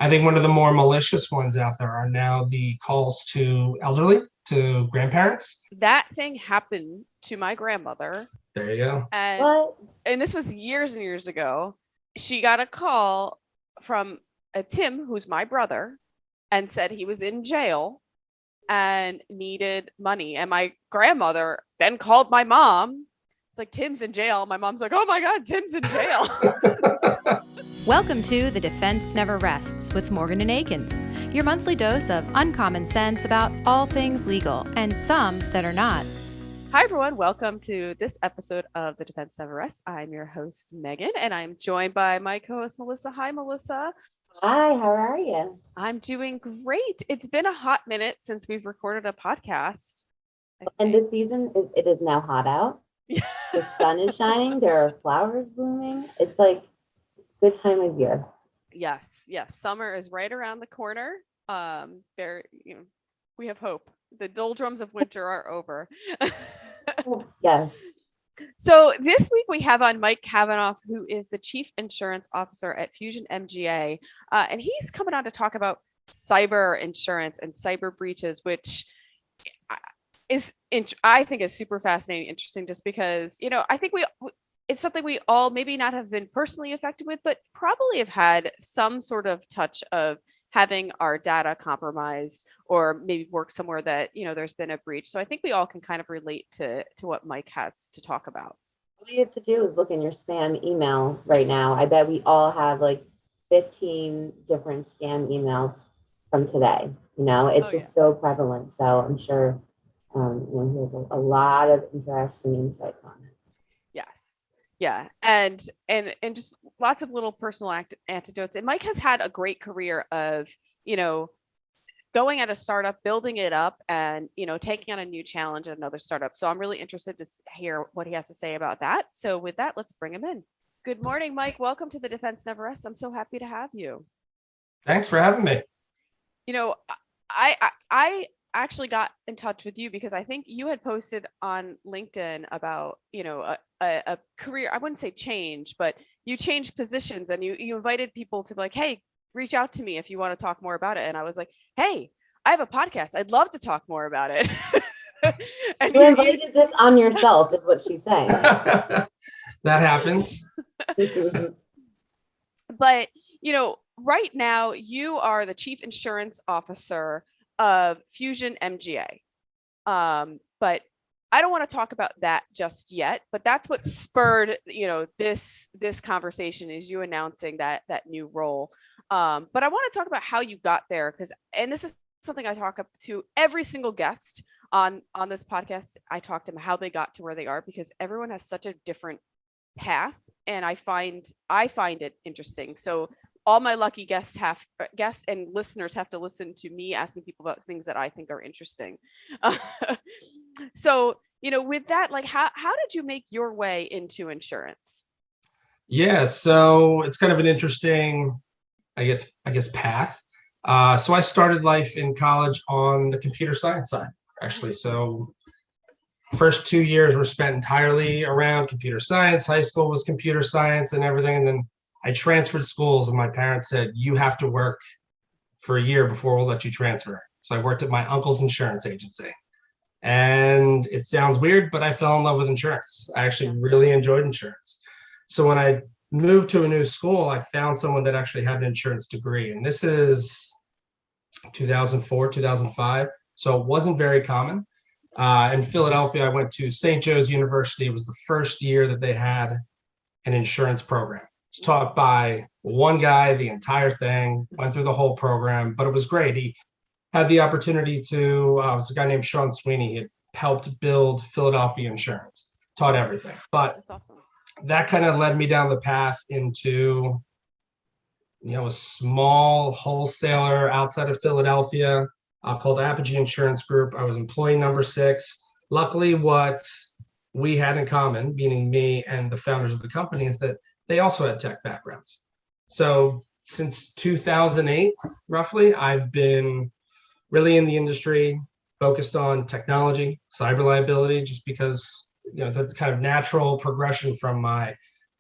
I think one of the more malicious ones out there are now the calls to elderly, to grandparents. That thing happened to my grandmother. There you go. And What? and this was years and years ago. She got a call from a Tim, who's my brother, and said he was in jail and needed money. And my grandmother then called my mom. It's like, Tim's in jail. My mom's like, oh my God, Tim's in jail. Welcome to The Defense Never Rests with Morgan and Akins, your monthly dose of uncommon sense about all things legal and some that are not. Hi, everyone. Welcome to this episode of The Defense Never Rests. I'm your host, Megan, and I'm joined by my co-host, Melissa. Hi, Melissa. Hi, how are you? I'm doing great. It's been a hot minute since we've recorded a podcast. And the season, it is now hot out. The sun is shining. There are flowers blooming. It's a good time of year. Yes. Summer is right around the corner. We have hope. The doldrums of winter are over. Yes. So this week we have on Mike Cavanaugh, who is the Chief Insurance Officer at Fusion MGA. And he's coming on to talk about cyber insurance and cyber breaches, which I think is super fascinating, interesting, just because, I think it's something we all maybe not have been personally affected with, but probably have had some sort of touch of having our data compromised or maybe work somewhere that, there's been a breach. So I think we all can kind of relate to what Mike has to talk about. All you have to do is look in your spam email right now. I bet we all have 15 different scam emails from today. It's just so prevalent. So I'm sure there's a lot of interesting insights on it. Yes. Yeah. And just lots of little personal anecdotes. And Mike has had a great career of, going at a startup, building it up, and, taking on a new challenge at another startup. So I'm really interested to hear what he has to say about that. So with that, let's bring him in. Good morning, Mike. Welcome to The Defense Never Rests. I'm so happy to have you. Thanks for having me. I actually got in touch with you because I think you had posted on LinkedIn about, a career, I wouldn't say change, but you changed positions and you invited people to be like, hey, reach out to me if you want to talk more about it. And I was like, hey, I have a podcast. I'd love to talk more about it. And you invited this on yourself is what she's saying. That happens. But, right now you are the Chief Insurance Officer of Fusion MGA. But I don't want to talk about that just yet, but that's what spurred, this conversation is you announcing that new role. But I want to talk about how you got there and this is something I talk up to every single guest on this podcast. I talk to them how they got to where they are because everyone has such a different path, and I find it interesting. So all my lucky guests and listeners have to listen to me asking people about things that I think are interesting. So, with that, how did you make your way into insurance? Yeah, so it's kind of an interesting, I guess path. So I started life in college on the computer science side, actually. So first 2 years were spent entirely around computer science. High school was computer science and everything. And then I transferred schools and my parents said, you have to work for a year before we'll let you transfer. So I worked at my uncle's insurance agency. And it sounds weird, but I fell in love with insurance. I actually really enjoyed insurance. So when I moved to a new school, I found someone that actually had an insurance degree. And this is 2004, 2005. So it wasn't very common. In Philadelphia, I went to St. Joe's University. It was the first year that they had an insurance program. It's taught by one guy, the entire thing, went through the whole program, but it was great. He had the opportunity to, it was a guy named Sean Sweeney. He had helped build Philadelphia insurance, taught everything. But that's awesome. That kind of led me down the path into, a small wholesaler outside of Philadelphia called Apogee Insurance Group. I was employee number 6. Luckily, what we had in common, meaning me and the founders of the company, is that they also had tech backgrounds. So since 2008, roughly, I've been really in the industry, focused on technology, cyber liability, just because, the kind of natural progression from my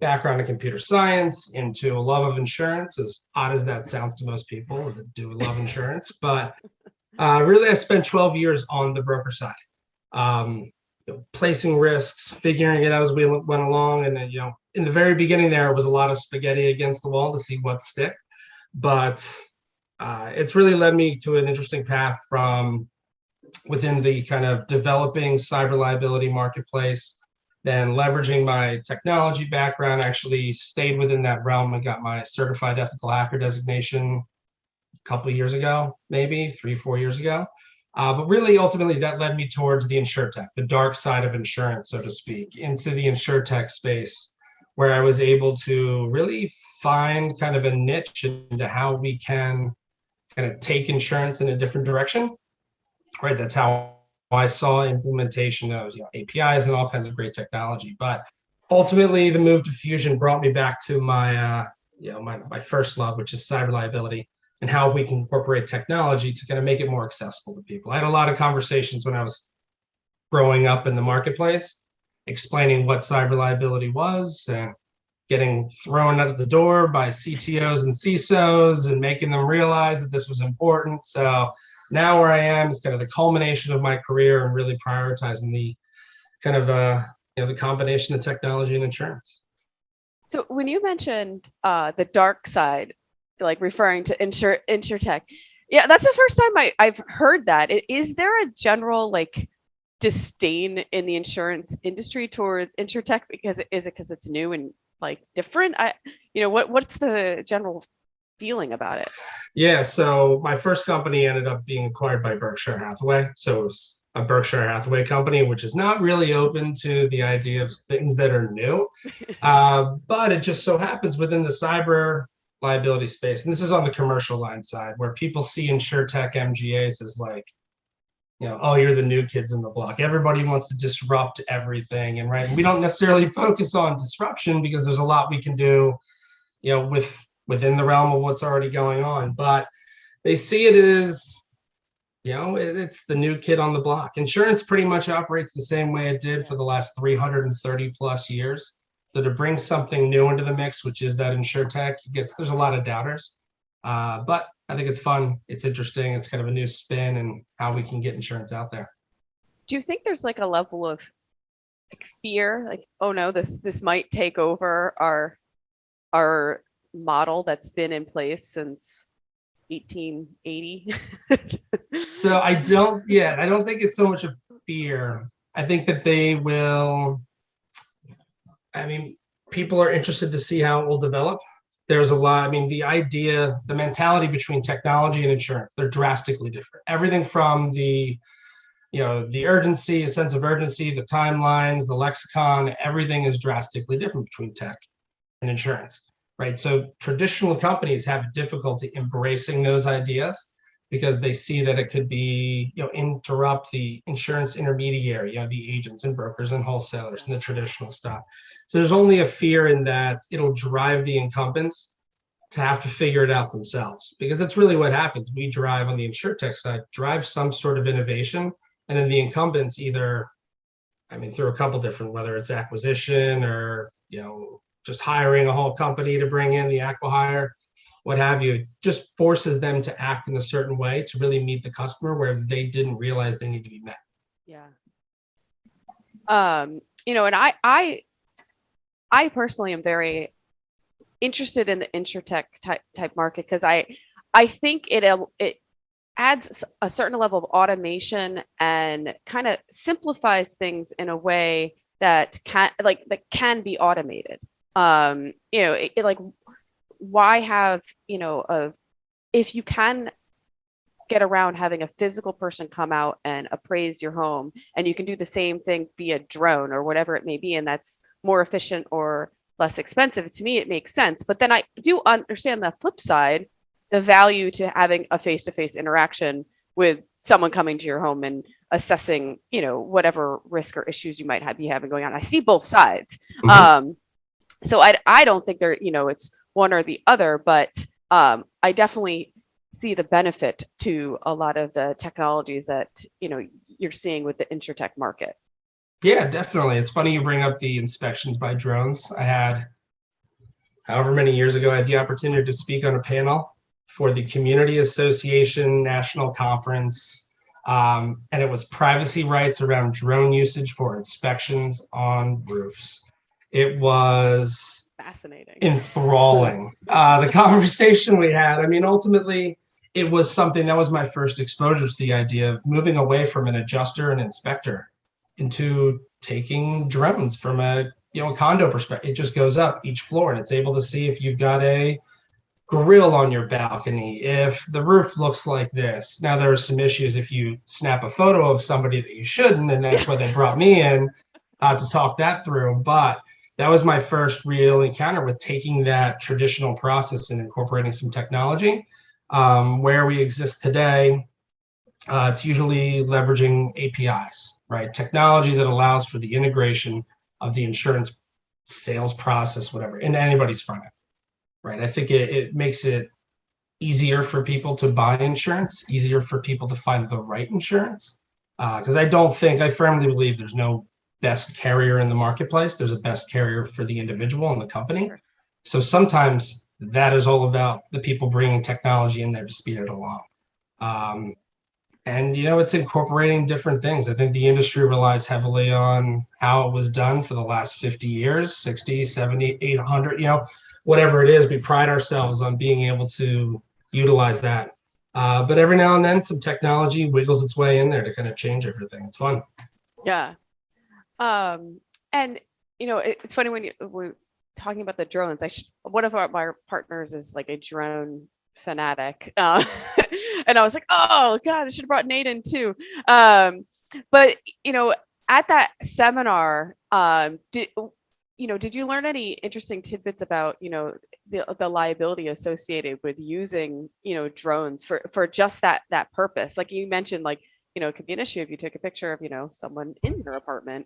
background in computer science into a love of insurance, as odd as that sounds to most people that do love insurance. But really, I spent 12 years on the broker side, placing risks, figuring it out as we went along. And then, in the very beginning there was a lot of spaghetti against the wall to see what stick. But it's really led me to an interesting path from within the kind of developing cyber liability marketplace, then leveraging my technology background, actually stayed within that realm and got my certified ethical hacker designation a couple of years ago, maybe 3-4 years ago. But really, ultimately, that led me towards the insurtech, the dark side of insurance, so to speak, into the insurtech space, where I was able to really find kind of a niche into how we can kind of take insurance in a different direction. Right, that's how I saw implementation of APIs and all kinds of great technology. But ultimately, the move to Fusion brought me back to my my first love, which is cyber liability, and how we can incorporate technology to kind of make it more accessible to people. I had a lot of conversations when I was growing up in the marketplace, explaining what cyber liability was and getting thrown out of the door by CTOs and CISOs and making them realize that this was important. So now where I am is kind of the culmination of my career and really prioritizing the kind of the combination of technology and insurance. So when you mentioned the dark side, like referring to insurtech, yeah, that's the first time I've heard that. Is there a general like disdain in the insurance industry towards insurtech because it's new and like different? What's the general feeling about it? Yeah, so my first company ended up being acquired by Berkshire Hathaway. So it was a Berkshire Hathaway company, which is not really open to the idea of things that are new. But it just so happens within the cyber liability space, and this is on the commercial line side, where people see insurtech MGAs as like, oh, you're the new kids in the block. Everybody wants to disrupt everything. And right, and we don't necessarily focus on disruption because there's a lot we can do, within the realm of what's already going on. But they see it as, it's the new kid on the block. Insurance pretty much operates the same way it did for the last 330 plus years. So to bring something new into the mix, which is that insurtech, there's a lot of doubters. But I think it's fun. It's interesting. It's kind of a new spin and how we can get insurance out there. Do you think there's like a level of fear, like, oh no, this might take over our model that's been in place since 1880? So I don't think it's so much of fear. I think that people are interested to see how it will develop. There's a lot, the mentality between technology and insurance, they're drastically different. Everything from the urgency, a sense of urgency, the timelines, the lexicon, everything is drastically different between tech and insurance, right? So traditional companies have difficulty embracing those ideas because they see that it could be, interrupt the insurance intermediary, the agents and brokers and wholesalers and the traditional stuff. So there's only a fear in that it'll drive the incumbents to have to figure it out themselves, because that's really what happens. We drive on the insurtech side, drive some sort of innovation, and then the incumbents either, through a couple different, whether it's acquisition or, just hiring a whole company to bring in the acqui-hire, what have you, just forces them to act in a certain way to really meet the customer where they didn't realize they need to be met. Yeah. And I personally am very interested in the insurtech type market because I think it adds a certain level of automation and kind of simplifies things in a way that can be automated. Why have, if you can get around having a physical person come out and appraise your home, and you can do the same thing via drone or whatever it may be, and that's more efficient or less expensive, to me, it makes sense. But then I do understand the flip side, the value to having a face-to-face interaction with someone coming to your home and assessing, whatever risk or issues you might be having going on. I see both sides. Mm-hmm. So I don't think it's one or the other, but I definitely see the benefit to a lot of the technologies that, you're seeing with the insurtech market. Yeah, definitely. It's funny you bring up the inspections by drones. I had however many years ago, I had the opportunity to speak on a panel for the Community Association National Conference. And it was privacy rights around drone usage for inspections on roofs. It was fascinating, enthralling. The conversation we had, I mean, ultimately, it was something that was my first exposure to the idea of moving away from an adjuster and inspector into taking drones from a condo perspective. It just goes up each floor and it's able to see if you've got a grill on your balcony, if the roof looks like this. Now there are some issues if you snap a photo of somebody that you shouldn't, and that's why they brought me in to talk that through. But that was my first real encounter with taking that traditional process and incorporating some technology. Where we exist today, it's usually leveraging APIs, right? Technology that allows for the integration of the insurance sales process, whatever, into anybody's front end, right? I think it makes it easier for people to buy insurance, easier for people to find the right insurance. Because I firmly believe there's no best carrier in the marketplace. There's a best carrier for the individual and the company. So sometimes that is all about the people bringing technology in there to speed it along. And, it's incorporating different things. I think the industry relies heavily on how it was done for the last 50 years, 60, 70, 800, whatever it is. We pride ourselves on being able to utilize that. But every now and then some technology wiggles its way in there to kind of change everything. It's fun. Yeah. And, it's funny when we're talking about the drones. One of my partners is like a drone fanatic. And I was like, oh God, I should have brought Nate in too. But, at that seminar, did you learn any interesting tidbits about, the liability associated with using, drones for just that purpose? Like you mentioned, like, it could be an issue if you took a picture of, someone in your apartment.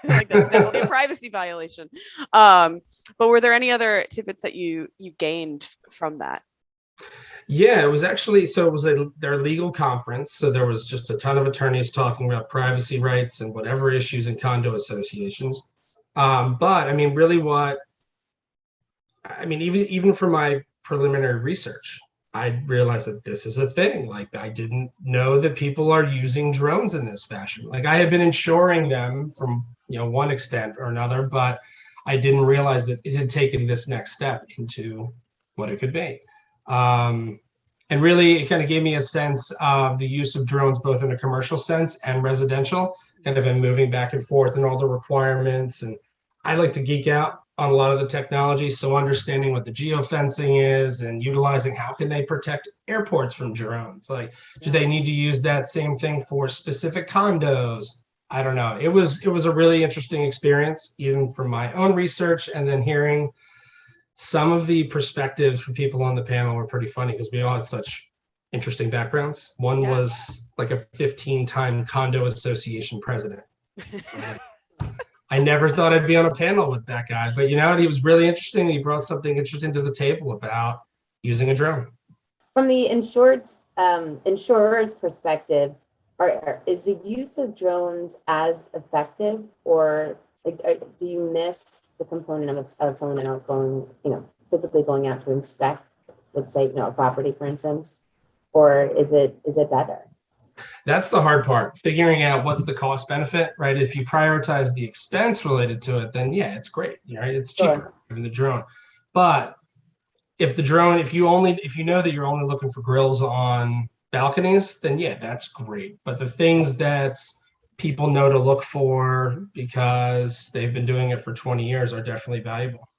Like that's definitely a privacy violation. But were there any other tidbits that you gained from that? Yeah, it was actually, so it was their legal conference. So there was just a ton of attorneys talking about privacy rights and whatever issues in condo associations. But I mean, really even for my preliminary research, I realized that this is a thing. Like I didn't know that people are using drones in this fashion. Like I had been insuring them from, one extent or another, but I didn't realize that it had taken this next step into what it could be. And really, it kind of gave me a sense of the use of drones, both in a commercial sense and residential, kind of in moving back and forth and all the requirements. And I like to geek out on a lot of the technology. So understanding what the geofencing is and utilizing how can they protect airports from drones? Like, do they need to use that same thing for specific condos? I don't know. It was a really interesting experience, even from my own research, and then hearing some of the perspectives from people on the panel were pretty funny because we all had such interesting backgrounds. One was like a 15-time condo association president. I never thought I'd be on a panel with that guy, but he was really interesting. He brought something interesting to the table about using a drone. From the insurer's perspective, is the use of drones as effective, or do you miss the component of someone else physically going out to inspect, let's say, a property, for instance, or is it better? That's the hard part, figuring out what's the cost benefit, right? If you prioritize the expense related to it, then yeah, it's great, right? It's cheaper than the drone. But if the drone, if you know that you're only looking for grills on balconies, then yeah, that's great. But the things that people know to look for because they've been doing it for 20 years are definitely valuable.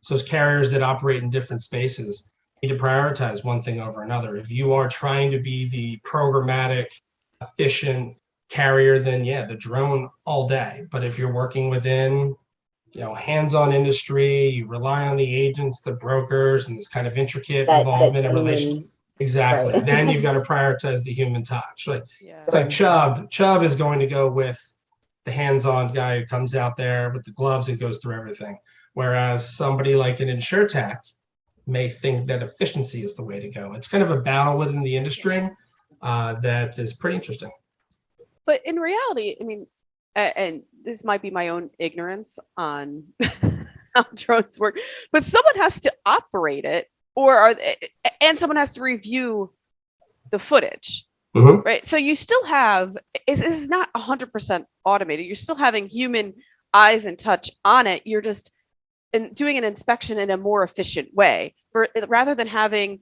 So as carriers that operate in different spaces need to prioritize one thing over another. If you are trying to be the programmatic, efficient carrier, then yeah, the drone all day. But if you're working within, hands-on industry, you rely on the agents, the brokers, and this kind of intricate involvement and relationship. Exactly. Right. Then you've got to prioritize the human touch. It's like Chubb. Chubb is going to go with the hands-on guy who comes out there with the gloves and goes through everything. Whereas somebody like an InsurTech may think that efficiency is the way to go. It's kind of a battle within the industry that is pretty interesting. But in reality, I mean, and this might be my own ignorance on how drones work, but someone has to operate it, and someone has to review the footage, right? So you still have, this is not 100% automated. You're still having human eyes and touch on it. You're just doing an inspection in a more efficient way, rather than having,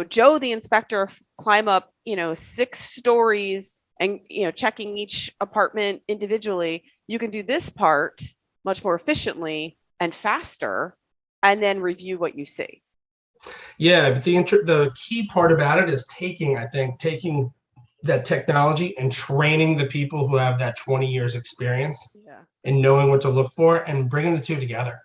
Joe, the inspector, climb up, 6 stories and, checking each apartment individually. You can do this part much more efficiently and faster, and then review what you see. Yeah, but the key part about it is taking that technology and training the people who have that 20 years experience and knowing what to look for and bringing the two together,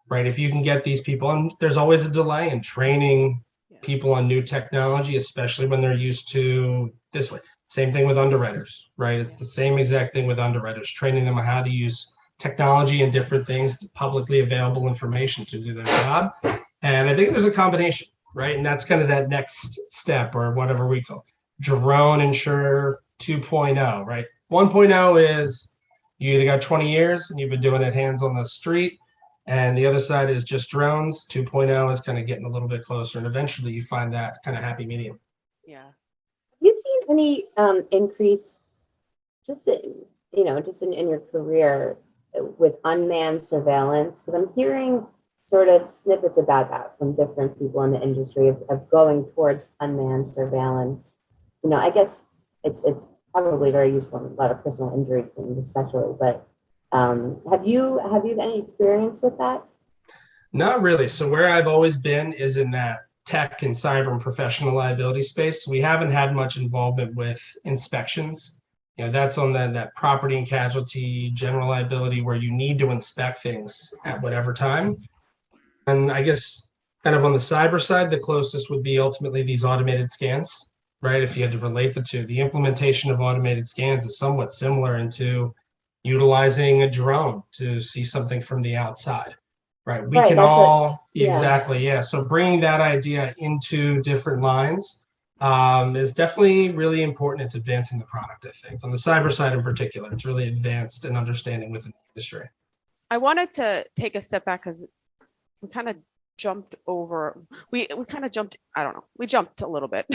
right? If you can get these people, and there's always a delay in training people on new technology, especially when they're used to this way. Same thing with underwriters, right? It's the same exact thing with underwriters, training them on how to use technology and different things, publicly available information to do their job. And I think there's a combination, right? And that's kind of that next step, or whatever we call drone insurer 2.0, right? 1.0 is you either got 20 years and you've been doing it hands on the street, and the other side is just drones. 2.0 is kind of getting a little bit closer, and eventually you find that kind of happy medium. Yeah. Have you seen any increase just in your career with unmanned surveillance? Because I'm hearing sort of snippets about that from different people in the industry of going towards unmanned surveillance. I guess it's probably very useful in a lot of personal injury things, especially. But have you had any experience with that? Not really. So where I've always been is in that tech and cyber and professional liability space. We haven't had much involvement with inspections. That's on that property and casualty, general liability, where you need to inspect things at whatever time. And I guess kind of on the cyber side, the closest would be ultimately these automated scans, right? If you had to relate the two, the implementation of automated scans is somewhat similar into utilizing a drone to see something from the outside, right? We can all, exactly, yeah. So bringing that idea into different lines is definitely really important. It's advancing the product, I think. On the cyber side in particular, it's really advanced in understanding within the industry. I wanted to take a step back because we kind of jumped over. We kind of jumped. I don't know. We jumped a little bit,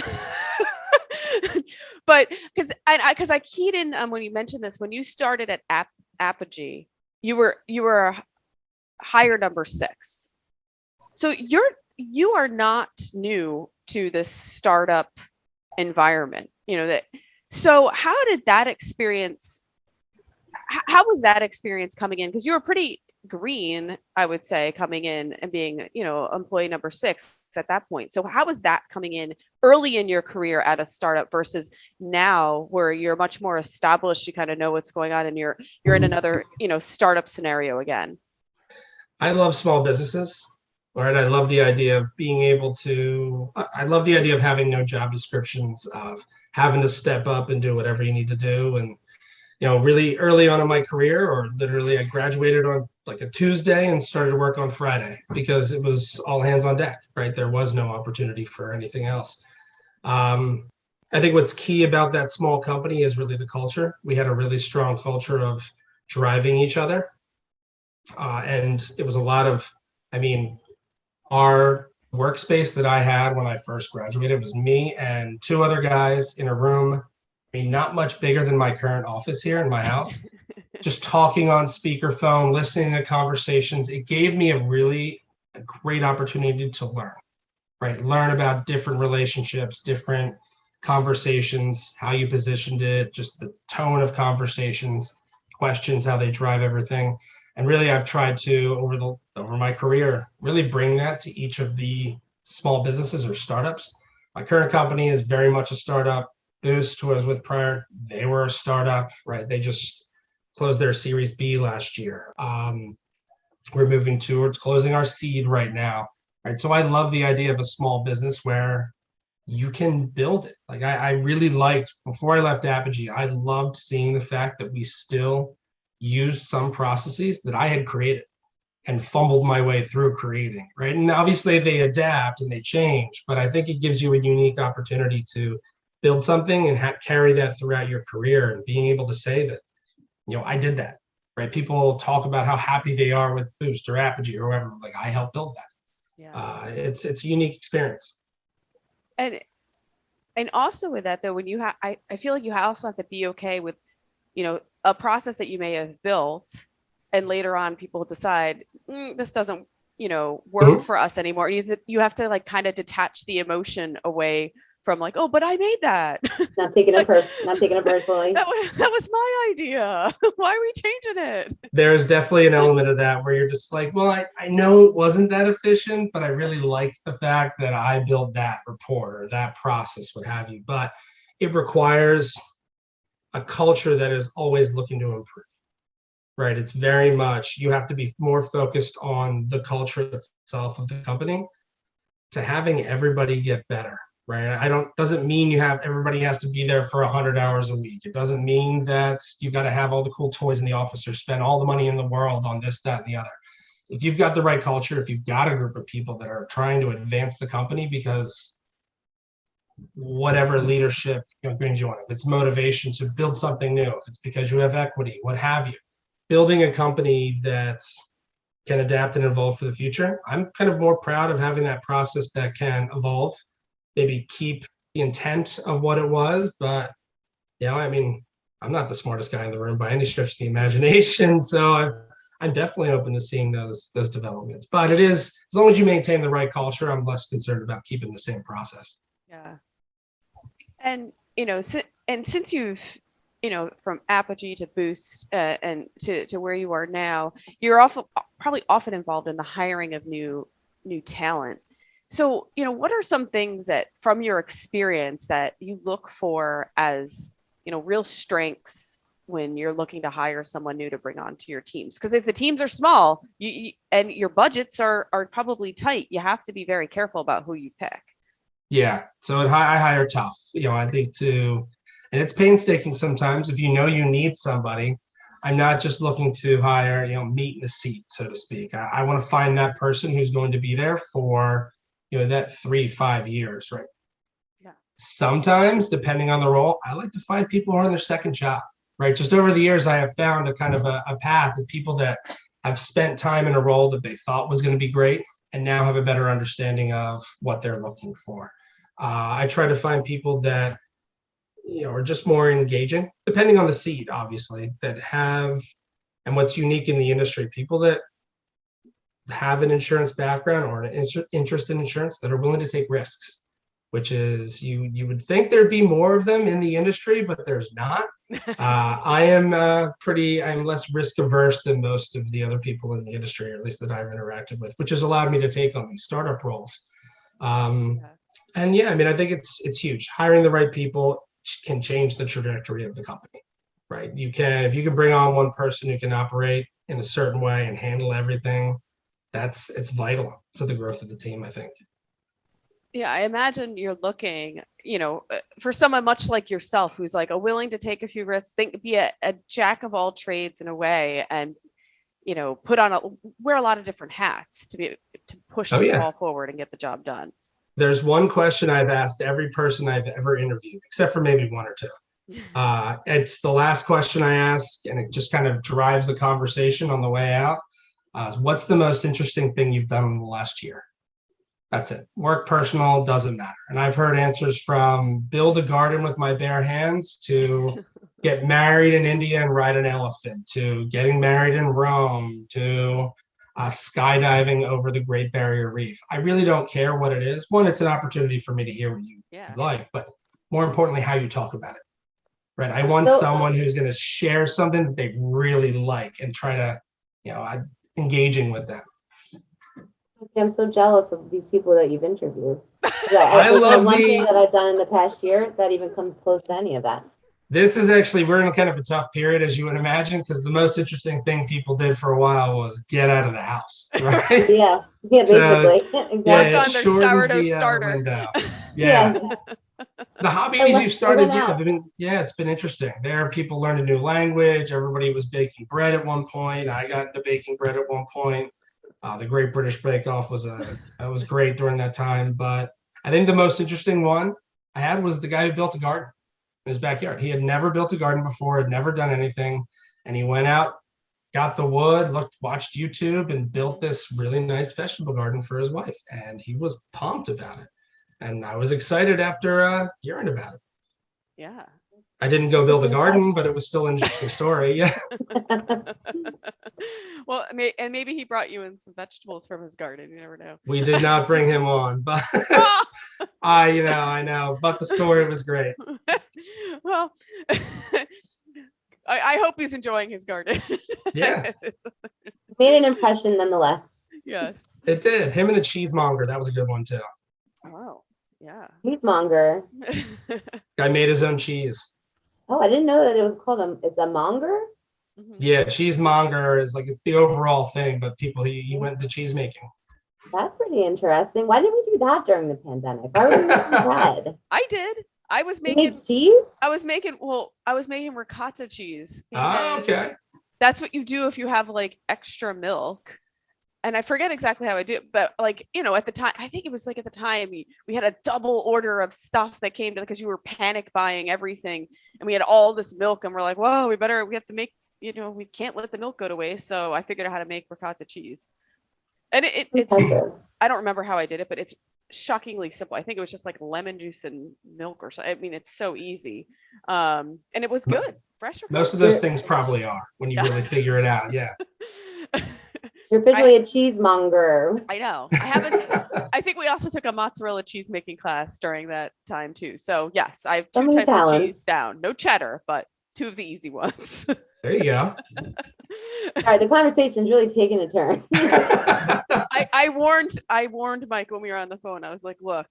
but because I keyed in when you mentioned this, when you started at Apogee, you were hire number 6. So you are not new to this startup environment. So how did that experience? How was that experience coming in? Because you were pretty green, I would say, coming in and being, employee number 6 at that point. So how was that coming in early in your career at a startup versus now where you're much more established, you kind of know what's going on, and you're in another, startup scenario again? I love small businesses, right? I love the idea of I love the idea of having no job descriptions, of having to step up and do whatever you need to do. And really early on in my career, or literally I graduated on like a Tuesday and started to work on Friday because it was all hands on deck, right? There was no opportunity for anything else. I think what's key about that small company is really the culture. We had a really strong culture of driving each other. And it was a lot of, our workspace that I had when I first graduated was me and 2 other guys in a room, not much bigger than my current office here in my house, just talking on speakerphone, listening to conversations. It gave me a great opportunity to learn, right? Learn about different relationships, different conversations, how you positioned it, just the tone of conversations, questions, how they drive everything. And really, I've tried to, over my career, really bring that to each of the small businesses or startups. My current company is very much a startup. Boost, who I was with prior, they were a startup, right? They just closed their Series B last year. We're moving towards closing our seed right now, right? So I love the idea of a small business where you can build it. Like I really liked, before I left Apogee, I loved seeing the fact that we still used some processes that I had created and fumbled my way through creating, right? And obviously they adapt and they change, but I think it gives you a unique opportunity to build something and carry that throughout your career, and being able to say that, I did that, right? People talk about how happy they are with Boost or Apogee or whoever. Like, I helped build that. Yeah. It's a unique experience. And also with that though, when you have, I feel like you also have to be okay with, a process that you may have built, and later on people decide this doesn't, work for us anymore. You have to like kind of detach the emotion away from like, oh, but I made that. Not taking it personally. That was my idea. Why are we changing it? There's definitely an element of that where you're just like, well, I know it wasn't that efficient, but I really like the fact that I built that report or that process, what have you. But it requires a culture that is always looking to improve, right? It's very much, you have to be more focused on the culture itself of the company to having everybody get better. Right. Doesn't mean everybody has to be there for 100 hours a week. It doesn't mean that you got to have all the cool toys in the office or spend all the money in the world on this, that, and the other. If you've got the right culture, if you've got a group of people that are trying to advance the company because whatever leadership brings you on, if it's motivation to build something new, if it's because you have equity, what have you, building a company that can adapt and evolve for the future. I'm kind of more proud of having that process that can evolve, maybe keep the intent of what it was, but I'm not the smartest guy in the room by any stretch of the imagination. So I'm definitely open to seeing those developments. But it is, as long as you maintain the right culture, I'm less concerned about keeping the same process. Yeah. And since you've from Apogee to Boost and to where you are now, you're probably often involved in the hiring of new talent. So, what are some things that from your experience that you look for as, real strengths when you're looking to hire someone new to bring onto your teams? Because if the teams are small and your budgets are probably tight, you have to be very careful about who you pick. Yeah. So I hire tough, I think and it's painstaking sometimes if you need somebody. I'm not just looking to hire, meat in the seat, so to speak. I want to find that person who's going to be there for that 3-5 years, right? Yeah. Sometimes, depending on the role, I like to find people who are on their second job, right? Just over the years, I have found a kind of a path of people that have spent time in a role that they thought was going to be great and now have a better understanding of what they're looking for. I try to find people that, are just more engaging, depending on the seat, obviously, that have, and what's unique in the industry, people that have an insurance background or an interest in insurance that are willing to take risks, which is you would think there'd be more of them in the industry, but there's not. I'm less risk averse than most of the other people in the industry, or at least that I've interacted with, which has allowed me to take on these startup roles. And I think it's huge. Hiring the right people can change the trajectory of the company, right? If you can bring on one person who can operate in a certain way and handle everything, it's vital to the growth of the team, I think. Yeah, I imagine you're looking, for someone much like yourself, who's like willing to take a few risks, be a jack of all trades in a way, and wear a lot of different hats to push the ball forward and get the job done. There's one question I've asked every person I've ever interviewed, except for maybe one or two. It's the last question I ask, and it just kind of drives the conversation on the way out. What's the most interesting thing you've done in the last year? That's it. Work, personal, doesn't matter. And I've heard answers from build a garden with my bare hands to get married in India and ride an elephant, to getting married in Rome, to skydiving over the Great Barrier Reef. I really don't care what it is. One, it's an opportunity for me to hear what you like, but more importantly, how you talk about it. Right. I want someone who's going to share something that they really like and try to, engaging with them. I'm so jealous of these people that you've interviewed. I love one thing that I've done in the past year that even comes close to any of that. This is actually, we're in kind of a tough period, as you would imagine, because the most interesting thing people did for a while was get out of the house, right? Yeah, basically. Exactly. Yeah, on their sourdough starter. The hobbies you've started, it's been interesting. There are people learning a new language. Everybody was baking bread at one point. I got into baking bread at one point. The Great British Bake Off was great during that time. But I think the most interesting one I had was the guy who built a garden in his backyard. He had never built a garden before, had never done anything. And he went out, got the wood, watched YouTube, and built this really nice vegetable garden for his wife. And he was pumped about it. And I was excited after hearing about it. Yeah. I didn't go build a garden, but it was still an interesting story. Yeah. Well, and maybe he brought you in some vegetables from his garden. You never know. We did not bring him on, but I know, but the story was great. Well, I hope he's enjoying his garden. Yeah. Made an impression nonetheless. Yes. It did. Him and a cheesemonger. That was a good one too. Oh, yeah. Cheesemonger. Guy made his own cheese. Oh, I didn't know that it was called it's a monger. Yeah, cheesemonger is like, it's the overall thing, but he went into cheese making. That's pretty interesting. Why didn't we do that during the pandemic? Why were we making bread? I did. I was You making made cheese. I was making ricotta cheese. Oh, okay. That's what you do if you have like extra milk. And I forget exactly how I do it, but like, at the time, I think it was like at the time we had a double order of stuff that came to, because you were panic buying everything, and we had all this milk, and we're like, whoa, we have to make, we can't let the milk go to waste. So I figured out how to make ricotta cheese. And it's, I don't remember how I did it, but it's shockingly simple. I think it was just like lemon juice and milk or something. I mean, it's so easy. And it was good. Fresh. Most of those things probably are when you really figure it out. Yeah. You're officially a cheesemonger. I know. I think we also took a mozzarella cheese making class during that time too. So yes, I have 2 types of cheese down. No cheddar, but 2 of the easy ones. There you go. All right, the conversation's really taking a turn. I warned Mike when we were on the phone. I was like, look,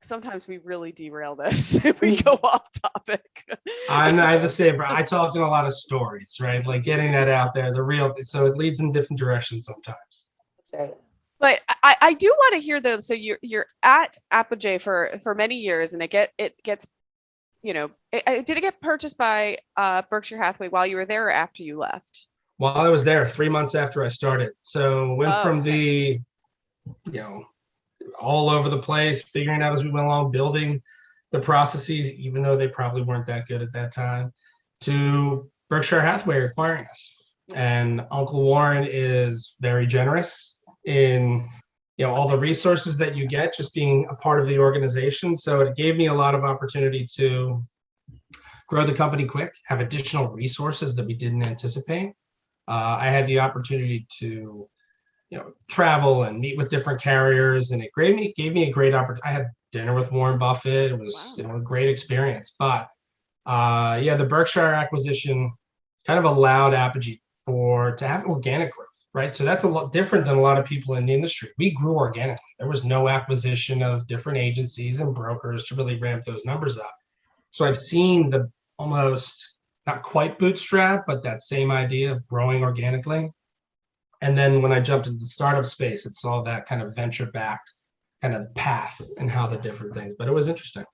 sometimes we really derail this if we go off topic. I have the same, but I talked in a lot of stories, right? Like getting that out there, so it leads in different directions sometimes. That's right. But I do want to hear though. So you're at Apogee for many years, and it gets, did it get purchased by Berkshire Hathaway while you were there or after you left? While I was there, 3 months after I started. So went from the, all over the place, figuring out as we went along, building the processes, even though they probably weren't that good at that time, to Berkshire Hathaway acquiring us. And Uncle Warren is very generous in, all the resources that you get just being a part of the organization. So it gave me a lot of opportunity to grow the company quick, have additional resources that we didn't anticipate. I had the opportunity to travel and meet with different carriers, and it gave me a great opportunity. I had dinner with Warren Buffett. It was a great experience. But the Berkshire acquisition kind of allowed Apogee to have organic growth, right? So that's a lot different than a lot of people in the industry. We grew organically. There was no acquisition of different agencies and brokers to really ramp those numbers up. So I've seen the almost not quite bootstrap, but that same idea of growing organically. And then when I jumped into the startup space, it's all that kind of venture-backed kind of path and how the different things. But it was interesting.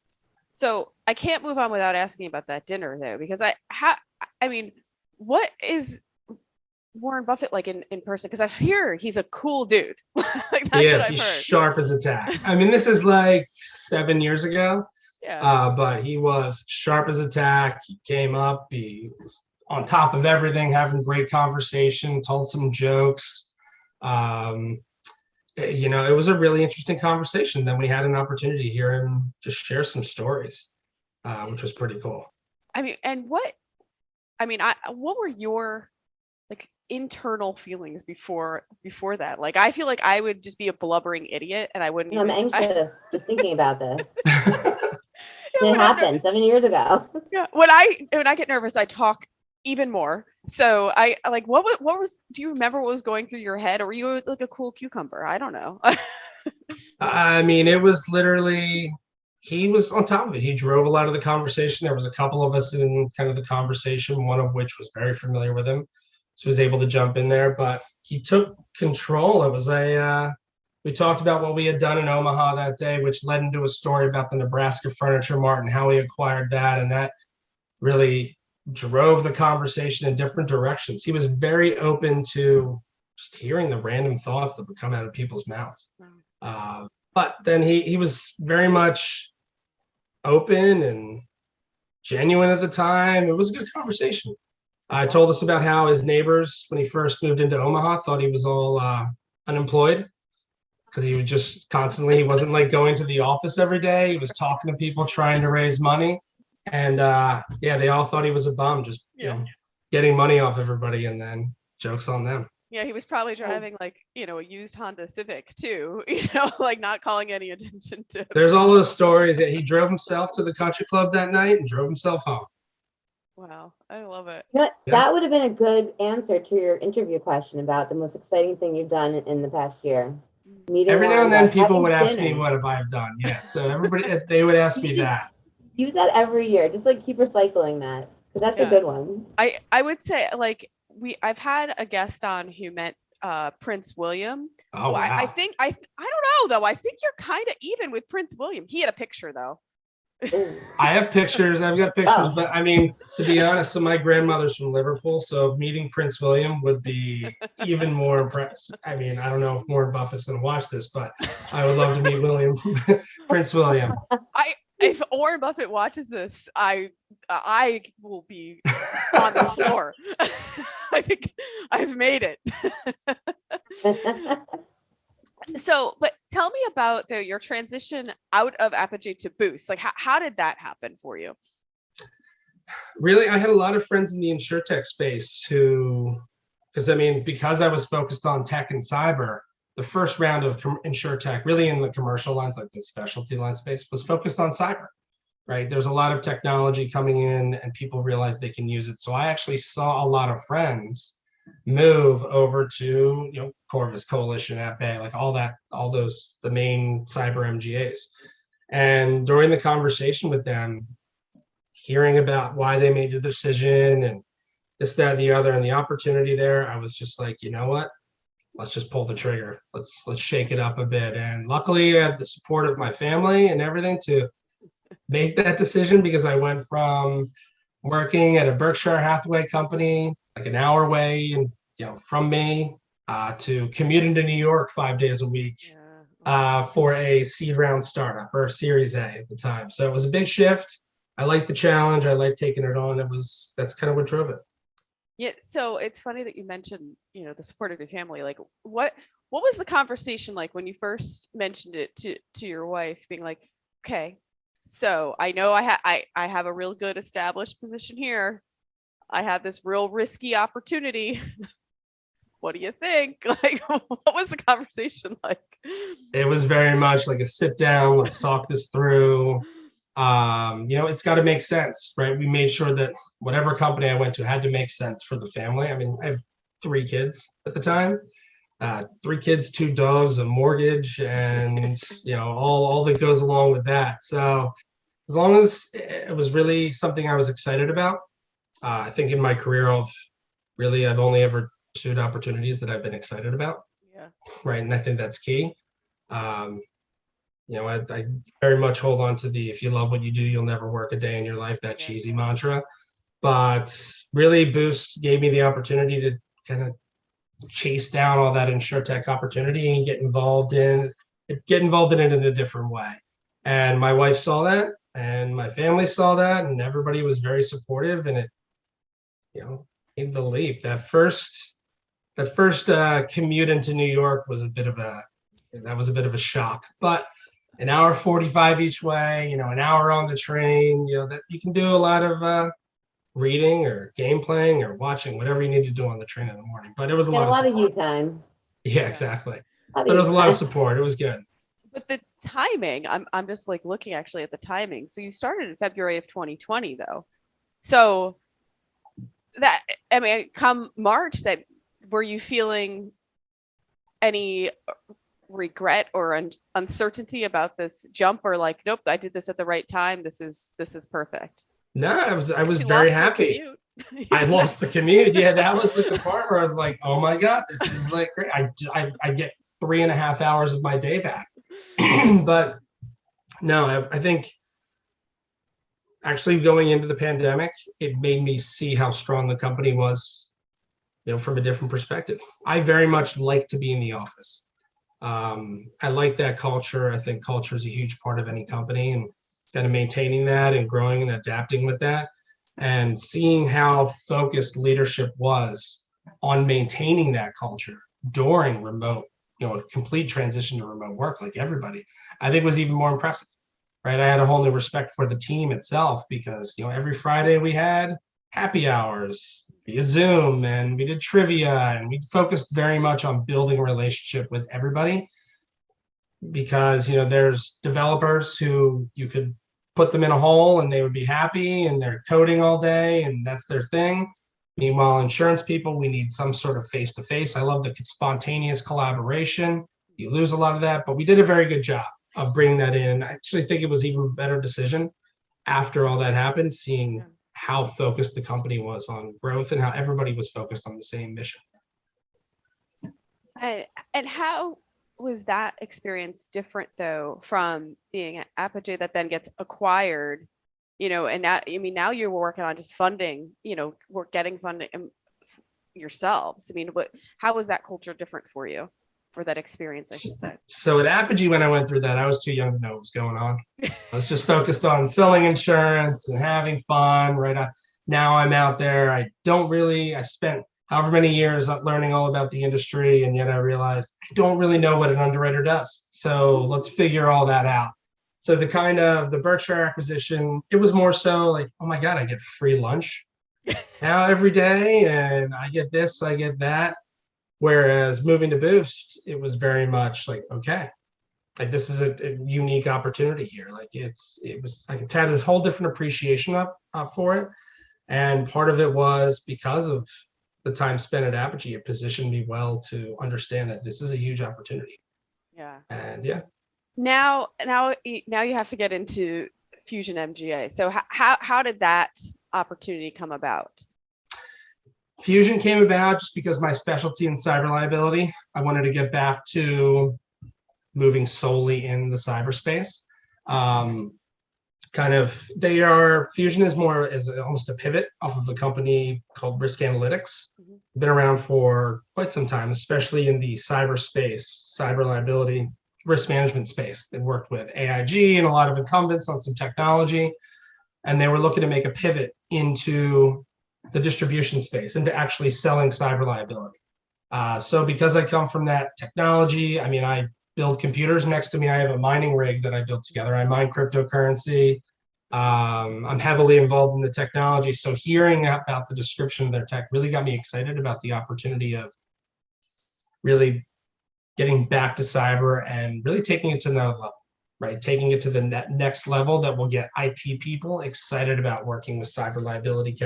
So I can't move on without asking about that dinner though, because what is Warren Buffett like in person? Because I hear he's a cool dude. Like, that's yes, he's sharp as a tack. I mean, this is like 7 years ago. Yeah. But he was sharp as a tack. He came up, he was on top of everything, having great conversation, told some jokes. It was a really interesting conversation. Then we had an opportunity to hear him just share some stories, which was pretty cool. What were your like internal feelings before that? Like, I feel like I would just be a blubbering idiot and I wouldn't. I'm anxious just thinking about this. It happened 7 years ago. Yeah. When I get nervous, I talk even more. So I like, what was, do you remember what was going through your head, or were you like a cool cucumber? I don't know. I mean, it was literally, he was on top of it. He drove a lot of the conversation. There was a couple of us in kind of the conversation, one of which was very familiar with him, so was able to jump in there, but he took control. It was we talked about what we had done in Omaha that day, which led into a story about the Nebraska Furniture Mart and how we acquired that. And that really drove the conversation in different directions. He was very open to just hearing the random thoughts that would come out of people's mouths. But then he was very much open and genuine at the time. It was a good conversation. I told us about how his neighbors, when he first moved into Omaha, thought he was all unemployed because he was just constantly, he wasn't like going to the office every day. He was talking to people trying to raise money. And yeah, they all thought he was a bum, just getting money off everybody, and then joke's on them. Yeah, he was probably driving like, a used Honda Civic too, like not calling any attention to. There's all those stories that he drove himself to the country club that night and drove himself home. Wow, I love it. That would have been a good answer to your interview question about the most exciting thing you've done in the past year. Every now and then people would ask me what have I done. Yeah, so everybody, they would ask me that. Use that every year. Just like keep recycling that, because that's a good one. I would say like I've had a guest on who met Prince William. Oh, so wow. I think I don't know though. I think you're kind of even with Prince William. He had a picture though. I have pictures. I've got pictures, but I mean, to be honest, so my grandmother's from Liverpool, so meeting Prince William would be even more impressive. I mean, I don't know if Warren Buffett's going to watch this, but I would love to meet Prince William. If Warren Buffett watches this, I will be on the floor. I think I've made it. So, but tell me about your transition out of Apogee to Boost. Like, how did that happen for you? Really, I had a lot of friends in the insurtech space because I was focused on tech and cyber, the first round of insurtech, really in the commercial lines, like the specialty line space, was focused on cyber, right? There's a lot of technology coming in and people realize they can use it. So I actually saw a lot of friends move over to Corvus, Coalition, at Bay, like the main cyber MGAs. And during the conversation with them, hearing about why they made the decision and this, that, and the other, and the opportunity there, I was just like, you know what? Let's just pull the trigger. Let's shake it up a bit. And luckily I had the support of my family and everything to make that decision, because I went from working at a Berkshire Hathaway company, like an hour away and from me, to commuting to New York 5 days a week for a seed round startup, or Series A at the time. So it was a big shift. I liked the challenge. I liked taking it on. That's kind of what drove it. Yeah. So it's funny that you mentioned, the support of your family. Like what was the conversation like when you first mentioned it to your wife, being like, okay, so I know I have a real good established position here. I have this real risky opportunity. What do you think? Like, what was the conversation like? It was very much like a sit down, let's talk this through. It's got to make sense, right? We made sure that whatever company I went to had to make sense for the family. I mean, I have 3 kids at the time, 3 kids, 2 dogs, a mortgage, and all that goes along with that. So as long as it was really something I was excited about, I think in my career I've only ever pursued opportunities that I've been excited about. Yeah. Right. And I think that's key. I very much hold on to if you love what you do, you'll never work a day in your life, that cheesy mantra. But really, Boost gave me the opportunity to kind of chase down all that insurtech opportunity and get involved in it in a different way. And my wife saw that, and my family saw that, and everybody was very supportive, and it made the leap. That first commute into New York was a bit of a shock, but an hour 45 each way, an hour on the train, that you can do a lot of reading or game playing or watching, whatever you need to do on the train in the morning. But it was a lot of you time. Yeah, exactly. But there was a lot of support. It was good. But the timing, I'm just like looking actually at the timing. So you started in February of 2020 though. So come March, were you feeling any regret or uncertainty about this jump, or like, nope, I did this at the right time, this is perfect? No, I was very happy. I lost the commute. Yeah, that was the part where I was like, oh my god, this is like great. I get 3.5 hours of my day back. But no, I think actually going into the pandemic, it made me see how strong the company was, from a different perspective. I very much like to be in the office. I like that culture. I think culture is a huge part of any company, and kind of maintaining that and growing and adapting with that. and seeing how focused leadership was on maintaining that culture during remote, a complete transition to remote work, like everybody, I think was even more impressive, right? I had a whole new respect for the team itself because, every Friday we had happy hours via Zoom, and we did trivia, and we focused very much on building a relationship with everybody because, there's developers who you could put them in a hole and they would be happy and they're coding all day and that's their thing. Meanwhile, insurance people, we need some sort of face-to-face. I love the spontaneous collaboration. You lose a lot of that, but we did a very good job of bringing that in. I actually think it was even a better decision after all that happened, seeing how focused the company was on growth and how everybody was focused on the same mission. And how was that experience different though from being at Apogee that then gets acquired, and now, now you're working on just funding, we're getting funding yourselves. How was that culture different for you, for that experience, I should say? So at Apogee, when I went through that, I was too young to know what was going on. I was just focused on selling insurance and having fun, right? Now I'm out there. I spent however many years learning all about the industry, and yet I realized I don't really know what an underwriter does. So let's figure all that out. So the Berkshire acquisition, it was more so like, oh my God, I get free lunch now every day, and I get this, I get that. Whereas moving to Boost, it was very much like, okay, like this is a unique opportunity here. Like I had a whole different appreciation up for it. And part of it was because of the time spent at Apogee, it positioned me well to understand that this is a huge opportunity. Yeah. And yeah. Now you have to get into Fusion MGA. So how did that opportunity come about? Fusion came about just because my specialty in cyber liability. I wanted to get back to moving solely in the cyberspace. Fusion is more as almost a pivot off of a company called Risk Analytics. Been around for quite some time, especially in the cyberspace, cyber liability, risk management space. They worked with AIG and a lot of incumbents on some technology, and they were looking to make a pivot into the distribution space, into actually selling cyber liability. So because I come from that technology, I build computers. Next to me, I have a mining rig that I built together. I mine cryptocurrency. I'm heavily involved in the technology. So hearing about the description of their tech really got me excited about the opportunity of really getting back to cyber and really taking it to another level, right? Taking it to the next level that will get IT people excited about working with cyber liability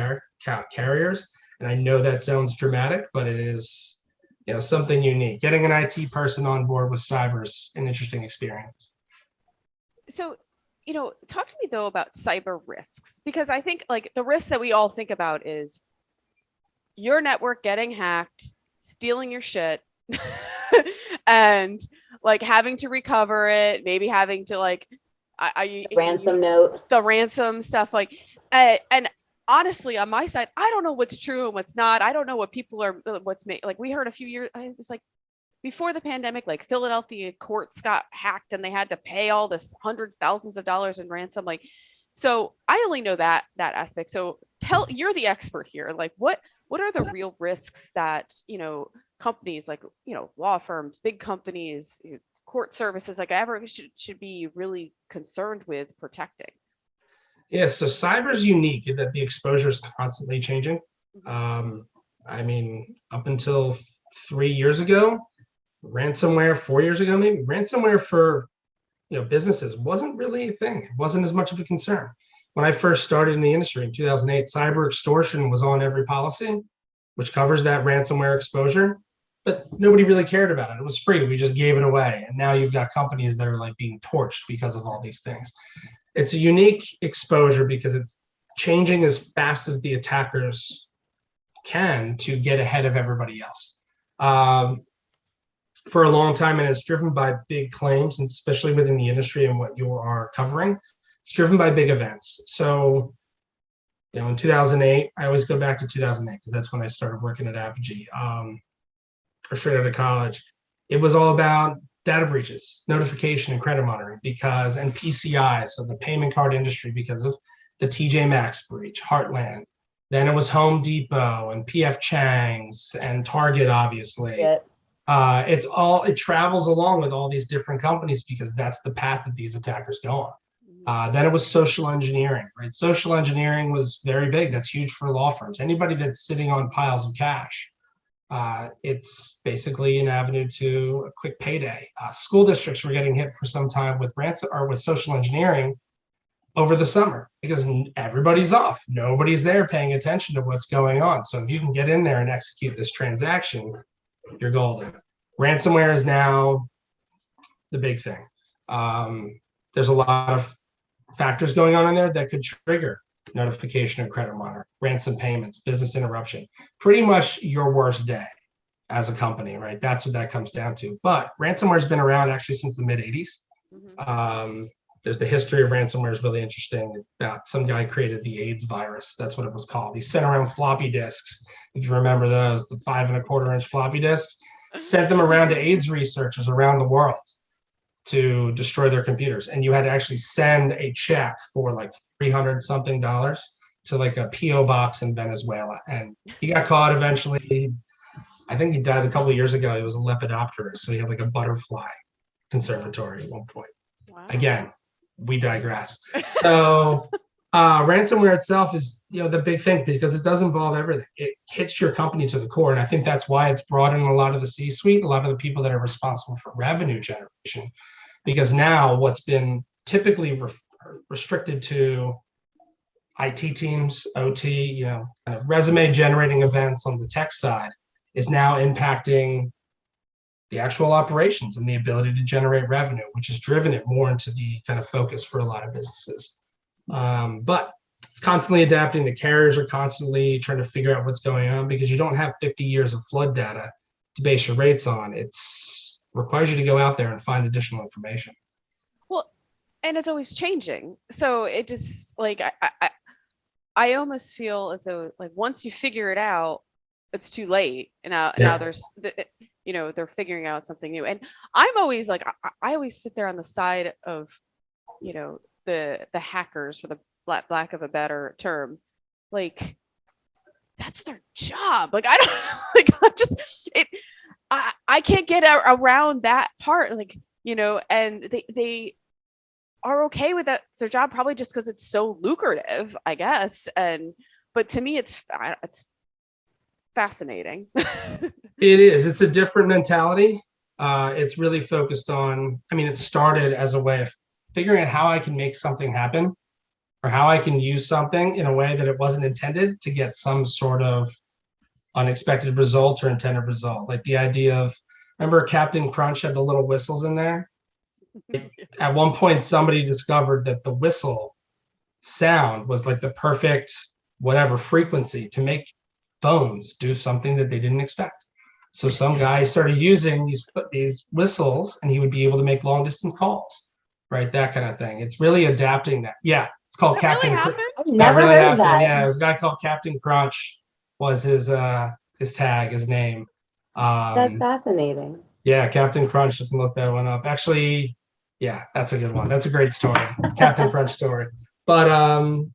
carriers. And I know that sounds dramatic, but it is something unique. Getting an IT person on board with cyber is an interesting experience. So, talk to me though about cyber risks, because I think like the risks that we all think about is your network getting hacked, stealing your shit, and like having to recover it, maybe having to like the ransom stuff, like and honestly, on my side, I don't know what's true and what's not. I don't know what people are, what's made. Like we heard a few years, it was like before the pandemic, like Philadelphia courts got hacked and they had to pay all this hundreds, thousands of dollars in ransom. Like, so I only know that aspect. So you're the expert here. Like what are the real risks that, companies like, law firms, big companies, court services, like ever should be really concerned with protecting? Yeah, so cyber is unique in that the exposure is constantly changing. Up until 3 years ago, ransomware, 4 years ago, maybe ransomware for businesses wasn't really a thing. It wasn't as much of a concern. When I first started in the industry in 2008, cyber extortion was on every policy, which covers that ransomware exposure, but nobody really cared about it. It was free. We just gave it away. And now you've got companies that are like being torched because of all these things. It's a unique exposure because it's changing as fast as the attackers can to get ahead of everybody else. For a long time, and it's driven by big claims, and especially within the industry and what you are covering, it's driven by big events. So, in 2008, I always go back to 2008 because that's when I started working at Apogee, or straight out of college. It was all about data breaches, notification, and credit monitoring and PCI, so the payment card industry, because of the TJ Maxx breach, Heartland. Then it was Home Depot and PF Chang's and Target, obviously. Yeah. It travels along with all these different companies because that's the path that these attackers go on. Then it was social engineering, right? Social engineering was very big. That's huge for law firms. Anybody that's sitting on piles of cash, it's basically an avenue to a quick payday. School districts were getting hit for some time with with social engineering over the summer because everybody's off. Nobody's there paying attention to what's going on. So if you can get in there and execute this transaction, you're golden. Ransomware is now the big thing. There's a lot of factors going on in there that could trigger notification of credit monitor, ransom payments, business interruption, pretty much your worst day as a company, right? That's what that comes down to. But ransomware has been around actually since the mid 80s. There's the history of ransomware is really interesting. About some guy created the AIDS virus. That's what it was called. He sent around floppy disks. If you remember those, the 5.25-inch floppy disks, sent them around to AIDS researchers around the world to destroy their computers. And you had to actually send a check for like $300 something to like a PO box in Venezuela. And he got caught eventually. I think he died a couple of years ago. He was a lepidopterist. So he had like a butterfly conservatory at one point. Wow. Again, we digress. So ransomware itself is, the big thing because it does involve everything. It hits your company to the core. And I think that's why it's brought in a lot of the C-suite, a lot of the people that are responsible for revenue generation. Because now what's been typically restricted to IT teams, OT, kind of resume generating events on the tech side is now impacting the actual operations and the ability to generate revenue, which has driven it more into the kind of focus for a lot of businesses. But it's constantly adapting. The carriers are constantly trying to figure out what's going on because you don't have 50 years of flood data to base your rates on. It requires you to go out there and find additional information. Well, and it's always changing. So it just like, I almost feel as though like once you figure it out, it's too late. And now there's, they're figuring out something new. And I'm always like, I always sit there on the side of, the hackers, for the lack of a better term. Like, that's their job. Like, I don't, like, I can't get around that part. Like, and they are okay with that. It's their job probably just because it's so lucrative, I guess. But to me, it's fascinating. It is. It's a different mentality. It's really focused on, it started as a way of figuring out how I can make something happen or how I can use something in a way that it wasn't intended to get some sort of unexpected result or intended result. Like the idea of, remember Captain Crunch had the little whistles in there? At one point, somebody discovered that the whistle sound was like the perfect whatever frequency to make phones do something that they didn't expect. So some guy started using these whistles and he would be able to make long distance calls, right? That kind of thing. It's really adapting that. Yeah, it's called That Captain really Crunch. happened? That Never really heard happened. that. Yeah, it was a guy called Captain Crunch was his tag, his name. That's fascinating. Yeah, Captain Crunch. You can look that one up. Actually, yeah, that's a good one. That's a great story. Captain Crunch story. But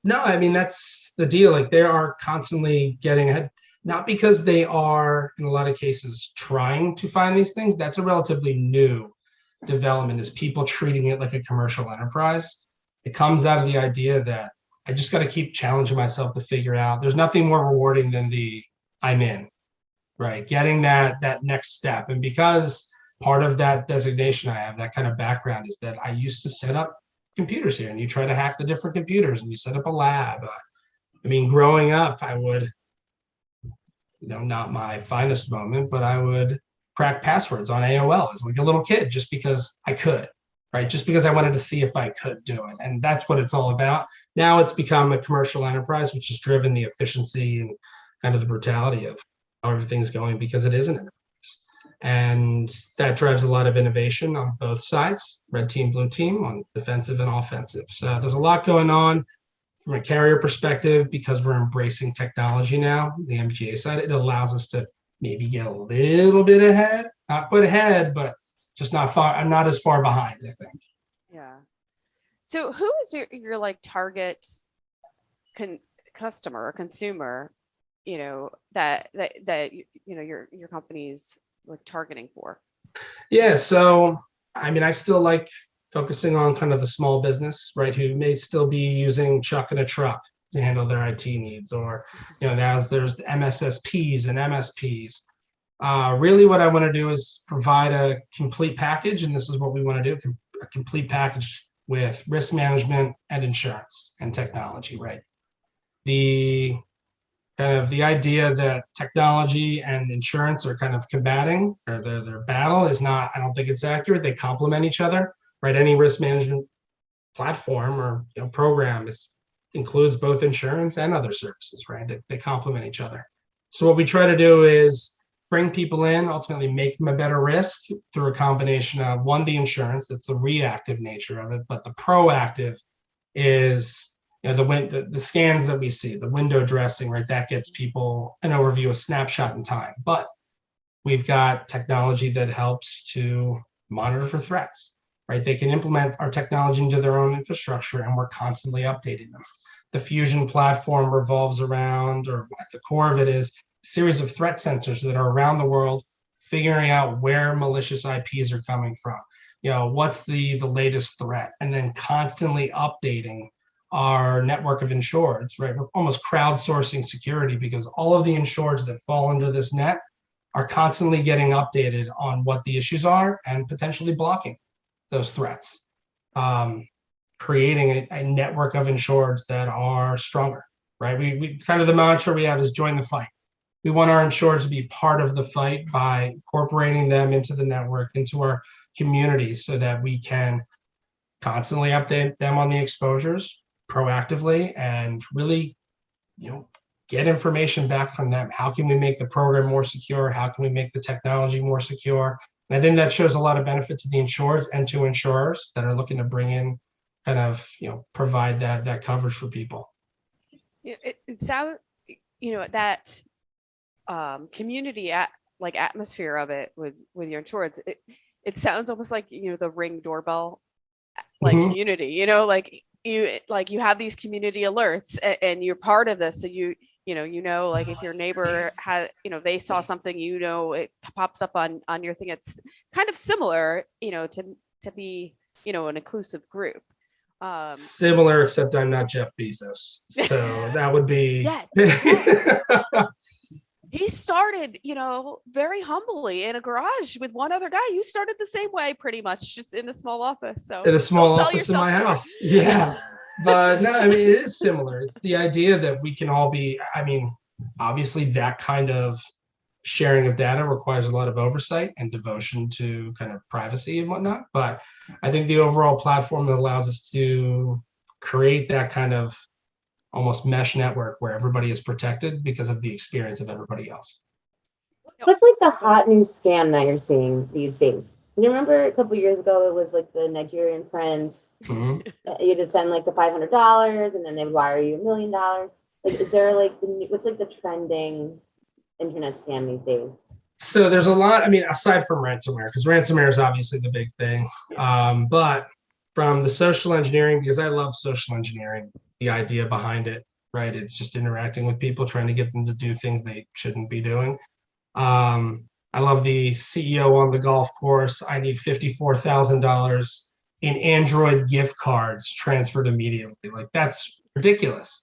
no, that's the deal. Like they are constantly getting ahead, not because they are in a lot of cases trying to find these things. That's a relatively new development, is people treating it like a commercial enterprise. It comes out of the idea that I just got to keep challenging myself to figure out. There's nothing more rewarding than the I'm in, right? Getting that next step. And because part of that designation I have, that kind of background, is that I used to set up computers here and you try to hack the different computers and you set up a lab. Growing up, I would, not my finest moment, but I would crack passwords on AOL as like a little kid just because I could, right? Just because I wanted to see if I could do it. And that's what it's all about. Now it's become a commercial enterprise, which has driven the efficiency and kind of the brutality of how everything's going because it is an enterprise. And that drives a lot of innovation on both sides, red team, blue team, on defensive and offensive. So there's a lot going on from a carrier perspective because we're embracing technology now, the MGA side. It allows us to maybe get a little bit ahead, not quite ahead, but just not as far behind, I think. Yeah. So who is your like target customer or consumer, that your company's like targeting for? Yeah, so I mean, I still like focusing on kind of the small business, right, who may still be using Chuck in a truck to handle their IT needs, or now there's the MSSPs and MSPs. Really, what I want to do is provide a complete package, and this is what we want to do: a complete package with risk management and insurance and technology, right? The kind of the idea that technology and insurance are kind of combating, or their battle, is not, I don't think it's accurate. They complement each other, right? Any risk management platform or program includes both insurance and other services, right? They complement each other. So what we try to do is bring people in, ultimately make them a better risk through a combination of, one, the insurance, that's the reactive nature of it, but the proactive is the scans that we see, the window dressing, right? That gets people an overview, a snapshot in time. But we've got technology that helps to monitor for threats, right? They can implement our technology into their own infrastructure, and we're constantly updating them. The Fusion platform revolves around, or at the core of it is, a series of threat sensors that are around the world, figuring out where malicious IPs are coming from. What's the latest threat, and then constantly updating our network of insureds, right? We're almost crowdsourcing security, because all of the insureds that fall under this net are constantly getting updated on what the issues are and potentially blocking those threats, creating a network of insureds that are stronger, right? We kind of, the mantra we have is join the fight. We want our insureds to be part of the fight by incorporating them into the network, into our communities, so that we can constantly update them on the exposures proactively, and really, get information back from them. How can we make the program more secure? How can we make the technology more secure? And I think that shows a lot of benefit to the insureds and to insurers that are looking to bring in, kind of, provide that coverage for people. It sounds, that community atmosphere of it with your insurance. It sounds almost like the Ring doorbell community. You have these community alerts, and you're part of this, so like if your neighbor has, they saw something, it pops up on your thing. It's kind of similar, to be, an inclusive group. Similar, except I'm not Jeff Bezos, so that would be. Yes. He started, very humbly in a garage with one other guy. You started the same way, pretty much, just in a small office. So in a small office in my house. Yeah. But no, I mean, it is similar. It's the idea that we can all be, obviously that kind of sharing of data requires a lot of oversight and devotion to kind of privacy and whatnot. But I think the overall platform that allows us to create that kind of almost mesh network where everybody is protected because of the experience of everybody else. What's like the hot new scam that you're seeing these days? You remember a couple years ago, it was like the Nigerian prince. Mm-hmm. You would send like the $500, and then they would wire you $1 million. Like, is there like what's like the trending internet scam these days? So there's a lot. Aside from ransomware, because ransomware is obviously the big thing. But from the social engineering, because I love social engineering, the idea behind it, right? It's just interacting with people, trying to get them to do things they shouldn't be doing. I love the CEO on the golf course. I need $54,000 in Android gift cards transferred immediately. Like, that's ridiculous.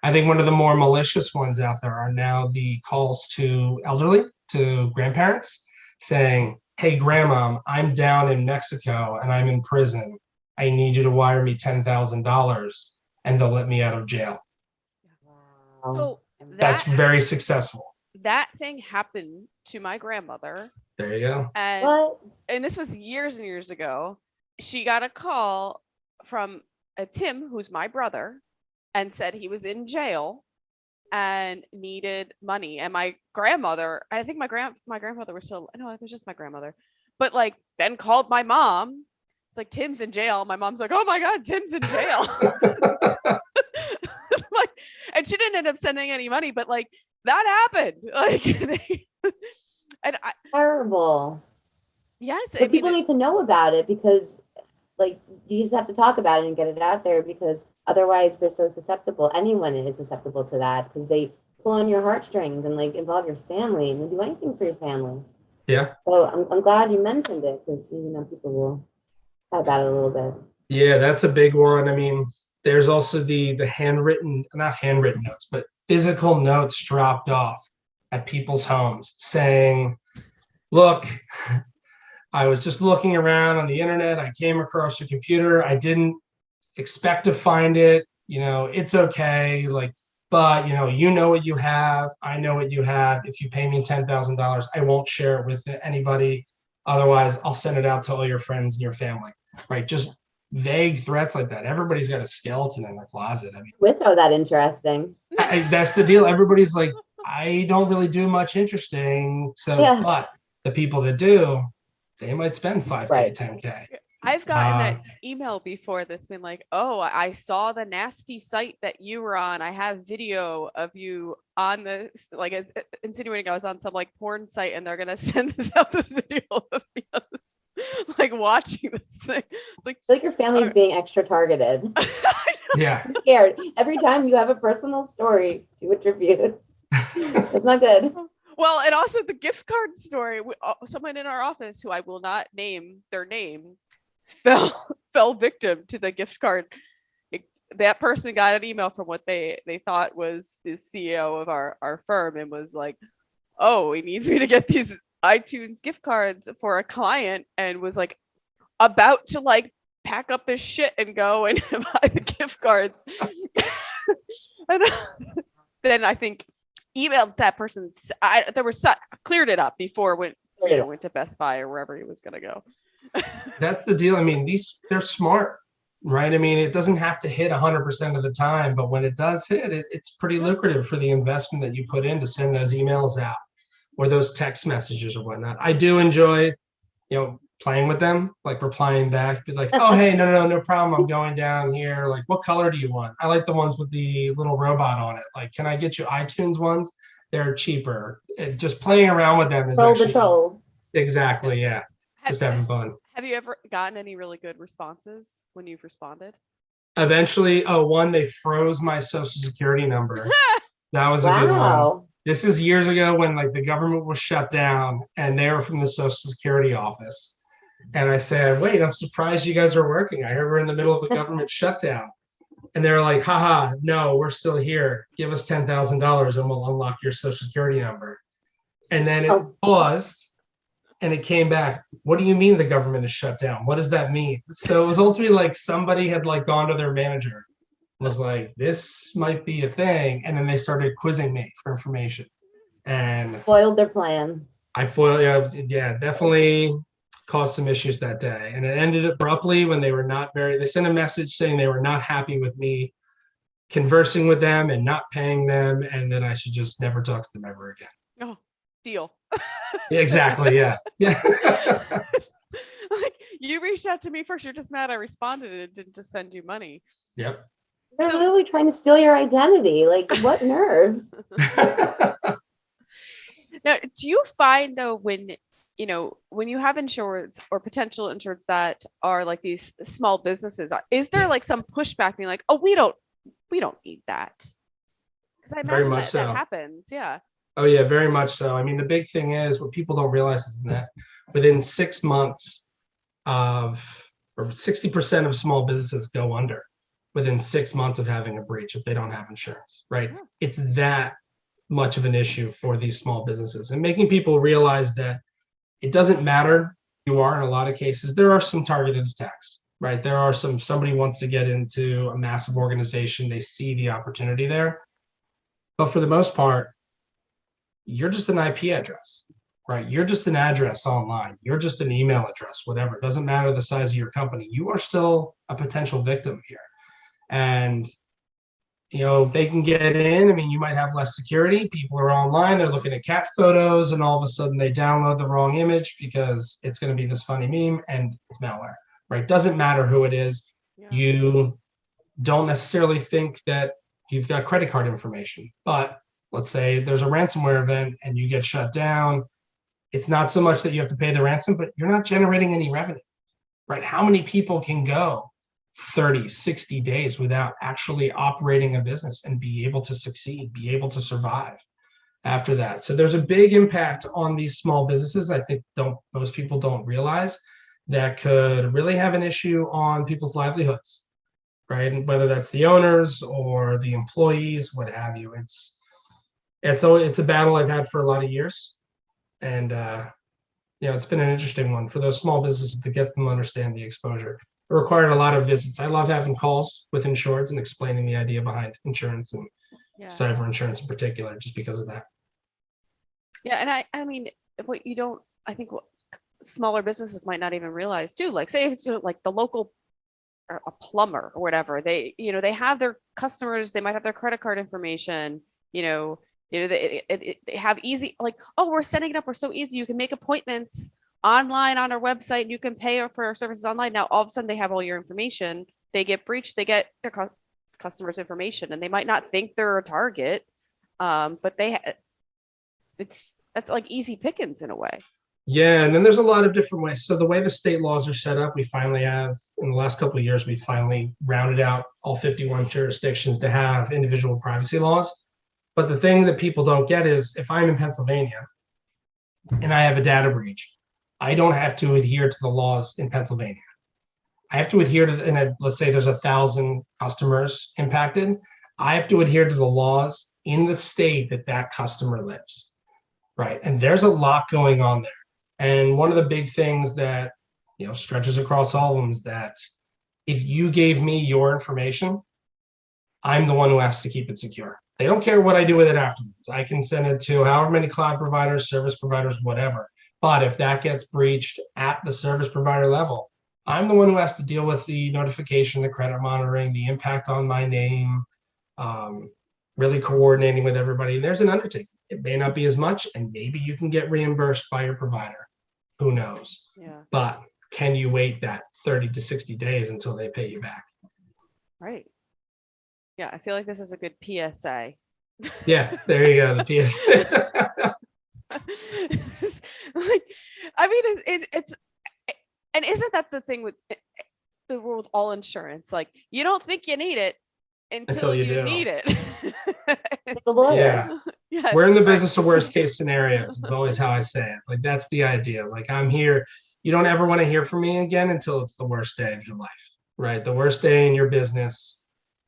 I think one of the more malicious ones out there are now the calls to elderly, to grandparents, saying, "Hey, grandma, I'm down in Mexico and I'm in prison. I need you to wire me $10,000 and they'll let me out of jail." Wow. So that's very successful. That thing happened to my grandmother. There you go. And this was years and years ago. She got a call from Tim, who's my brother, and said he was in jail and needed money. And my grandmother, I think my grandmother was still, no, it was just my grandmother, but then called my mom. It's like, Tim's in jail. My mom's like, "Oh my God, Tim's in jail." And she didn't end up sending any money, but that happened. Terrible. Yes. But people need to know about it, because like you just have to talk about it and get it out there because otherwise they're so susceptible. Anyone is susceptible to that because they pull on your heartstrings and like involve your family and do anything for your family. Yeah. So I'm glad you mentioned it because people will talk about it a little bit. Yeah, that's a big one. I mean, there's also the handwritten, not handwritten notes, but physical notes dropped off at people's homes saying, look, I was just looking around on the internet. I came across your computer. I didn't expect to find it. It's okay. Like, but you know what you have. I know what you have. If you pay me $10,000, I won't share it with anybody. Otherwise, I'll send it out to all your friends and your family. Right? Just vague threats like that. Everybody's got a skeleton in their closet. I mean, which are that interesting. that's the deal. Everybody's like, I don't really do much interesting. So, Yeah. but the people that do, they might spend 5K, Right. 10K. I've gotten that email before that's been like, oh, I saw the nasty site that you were on. I have video of you on this, like as insinuating I was on some like porn site and they're gonna send this video of me on this, like watching this thing. It's like your family's being extra targeted. Yeah. I'm scared. Every time you have a personal story to attribute. It's not good. Well, and also the gift card story. Someone in our office who I will not name their name fell victim to the gift card. That person got an email from what they thought was the CEO of our firm and was like, oh, he needs me to get these iTunes gift cards for a client, and was like about to like pack up his shit and go and buy the gift cards. And then I think emailed that person. Cleared it up before went to Best Buy or wherever he was going to go. That's the deal. I mean, they're smart, right? I mean, it doesn't have to hit 100% of the time, but when it does hit, it's pretty lucrative for the investment that you put in to send those emails out or those text messages or whatnot. I do enjoy, playing with them, like replying back, be like, oh, hey, no problem. I'm going down here. Like, what color do you want? I like the ones with the little robot on it. Like, can I get you iTunes ones? They're cheaper. Just playing around with them is actually the trolls. Exactly. Yeah. Just having fun. Have you ever gotten any really good responses when you've responded? Eventually, one, they froze my social security number. That was a good one. This is years ago when like the government was shut down and they were from the Social Security office. And I said, wait, I'm surprised you guys are working. I heard we're in the middle of the government shutdown. And they're like, haha, no, we're still here. Give us $10,000 and we'll unlock your social security number. And then it paused and it came back. What do you mean the government is shut down? What does that mean? So it was ultimately like somebody had like gone to their manager and was like, this might be a thing. And then they started quizzing me for information. And foiled their plan. Yeah, definitely caused some issues that day. And it ended abruptly when they sent a message saying they were not happy with me conversing with them and not paying them. And then I should just never talk to them ever again. Oh, deal. Yeah, exactly. Yeah. Yeah. Like, you reached out to me first. You're just mad I responded and it didn't just send you money. Yep. They're literally trying to steal your identity. Like, what nerve? Now, do you find though when you have insurance or potential insurance that are like these small businesses, is there like some pushback being like, oh, we don't need that? Because I imagine that happens. Yeah. Oh yeah, very much so. I mean, the big thing is what people don't realize is that within 6 months or 60% of small businesses go under within 6 months of having a breach if they don't have insurance, right? Yeah. It's that much of an issue for these small businesses, and making people realize that it doesn't matter who you are. In a lot of cases, there are some targeted attacks, right? There are somebody wants to get into a massive organization, they see the opportunity there. But for the most part, you're just an IP address, right? You're just an address online. You're just an email address, whatever. It doesn't matter the size of your company. You are still a potential victim here. And if they can get in, I mean, you might have less security. People are online, they're looking at cat photos, and all of a sudden they download the wrong image because it's going to be this funny meme and it's malware, right? Doesn't matter who it is. Yeah. You don't necessarily think that you've got credit card information, but let's say there's a ransomware event and you get shut down. It's not so much that you have to pay the ransom, but you're not generating any revenue. right? How many people can go 30, 60 days without actually operating a business and be able to succeed, be able to survive after that? So there's a big impact on these small businesses. I think most people don't realize that could really have an issue on people's livelihoods, right? And whether that's the owners or the employees, what have you. It's a battle I've had for a lot of years, and it's been an interesting one for those small businesses to get them to understand the exposure. It required a lot of visits. I love having calls with insureds and explaining the idea behind insurance and cyber insurance in particular, just because of that. Yeah, and I mean, I think what smaller businesses might not even realize too, like say it's like the local or a plumber or whatever, they have their customers, they might have their credit card information, they have easy, like, oh, we're setting it up, we're so easy, you can make appointments online on our website, and you can pay for our services online. Now all of a sudden they have all your information, they get breached, they get their customers' information, and they might not think they're a target, but that's like easy pickings in a way. Yeah, and then there's a lot of different ways. So the way the state laws are set up, we finally have, in the last couple of years, we finally rounded out all 51 jurisdictions to have individual privacy laws. But the thing that people don't get is, if I'm in Pennsylvania and I have a data breach, I don't have to adhere to the laws in Pennsylvania. I have to adhere to, let's say there's 1,000 customers impacted. I have to adhere to the laws in the state that customer lives, right? And there's a lot going on there. And one of the big things that stretches across all of them is that if you gave me your information, I'm the one who has to keep it secure. They don't care what I do with it afterwards. I can send it to however many cloud providers, service providers, whatever. But if that gets breached at the service provider level, I'm the one who has to deal with the notification, the credit monitoring, the impact on my name, really coordinating with everybody. There's an undertaking. It may not be as much, and maybe you can get reimbursed by your provider. Who knows? Yeah. But can you wait that 30 to 60 days until they pay you back? Right. Yeah, I feel like this is a good PSA. Yeah, there you go. The PSA. Like, I mean, it's and isn't that the thing with the rule with all insurance? Like, you don't think you need it until you need it. Yeah. Yes, we're in the business of worst case scenarios. It's always how I say it. Like, that's the idea. Like, I'm here. You don't ever want to hear from me again until it's the worst day of your life, right? The worst day in your business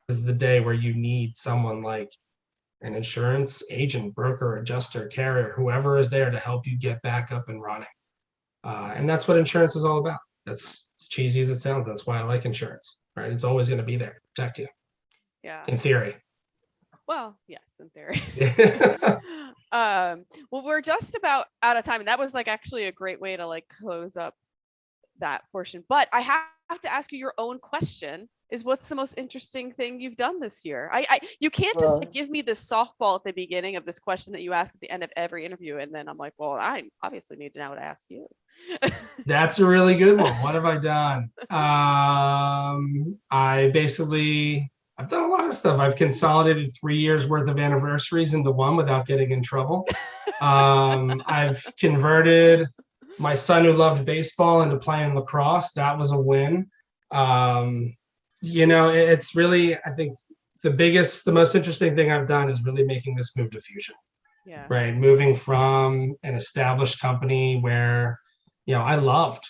is the day where you need someone like an insurance agent, broker, adjuster, carrier, whoever is there to help you get back up and running. And that's what insurance is all about. That's as cheesy as it sounds. That's why I like insurance, right? It's always going to be there to protect you. Yeah. In theory. Well, yes, in theory. Well, we're just about out of time, and that was like actually a great way to like close up that portion. But I have to ask you your own question: is what's the most interesting thing you've done this year? You can't just like, give me this softball at the beginning of this question that you ask at the end of every interview, and then I'm like, well, I obviously need to know what to ask you. That's a really good one. What have I done? I've done a lot of stuff. I've consolidated 3 years worth of anniversaries into one without getting in trouble. I've converted my son who loved baseball into playing lacrosse. That was a win. It's really, I think the most interesting thing I've done is really making this move to Fusion. Yeah. Right. Moving from an established company where, I loved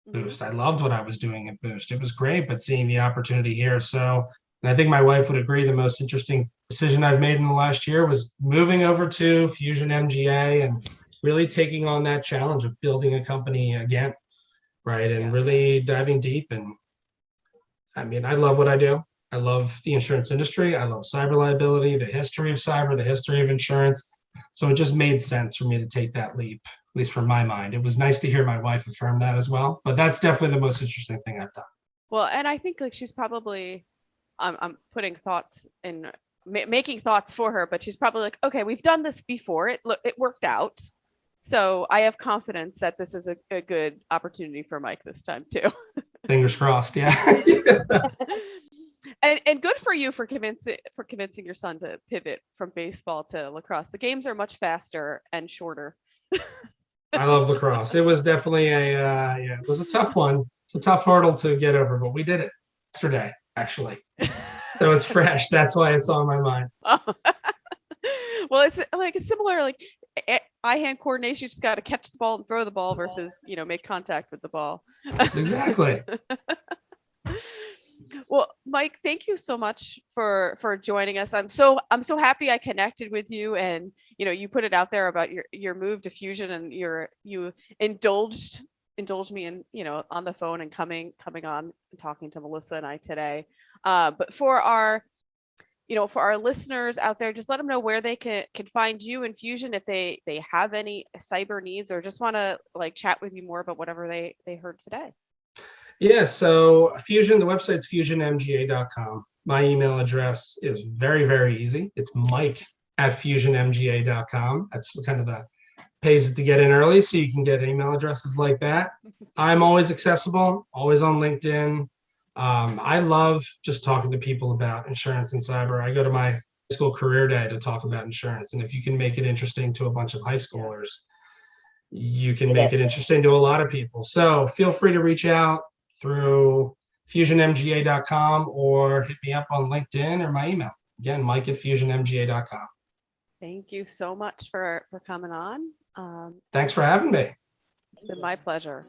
Boost. I loved what I was doing at Boost. It was great, but seeing the opportunity here. So, and I think my wife would agree, the most interesting decision I've made in the last year was moving over to Fusion MGA and really taking on that challenge of building a company again, right? And really diving deep. And I mean, I love what I do. I love the insurance industry. I love cyber liability, the history of cyber, the history of insurance. So it just made sense for me to take that leap, at least from my mind. It was nice to hear my wife affirm that as well. But that's definitely the most interesting thing I've done. Well, and I think like she's probably, I'm putting thoughts in, making thoughts for her, but she's probably like, okay, we've done this before. It worked out. So I have confidence that this is a good opportunity for Mike this time too. Fingers crossed. Yeah. And good for you for convincing your son to pivot from baseball to lacrosse. The games are much faster and shorter. I love lacrosse. It was definitely it was a tough one. it's a tough hurdle to get over, but we did it yesterday, actually. So it's fresh. That's why it's on my mind. Oh. Well, it's similar, like eye-hand coordination. You just got to catch the ball and throw the ball versus, make contact with the ball. Exactly. Well, Mike, thank you so much for joining us. I'm so happy I connected with you, and you put it out there about your move to Fusion, and you indulged me in on the phone and coming on and talking to Melissa and I today. But for our listeners out there, just let them know where they can find you in Fusion if they have any cyber needs or just want to chat with you more about whatever they heard today. Yeah, so Fusion, the website's fusionmga.com. My email address is very, very easy. It's mike@fusionmga.com. That's kind of the pays it to get in early, so you can get email addresses like that. I'm always accessible, always on LinkedIn. I love just talking to people about insurance and cyber. I go to my high school career day to talk about insurance. And if you can make it interesting to a bunch of high schoolers, you can make it interesting to a lot of people. So feel free to reach out through fusionmga.com or hit me up on LinkedIn or my email. Again, mike@fusionmga.com. Thank you so much for coming on. Thanks for having me. It's been my pleasure.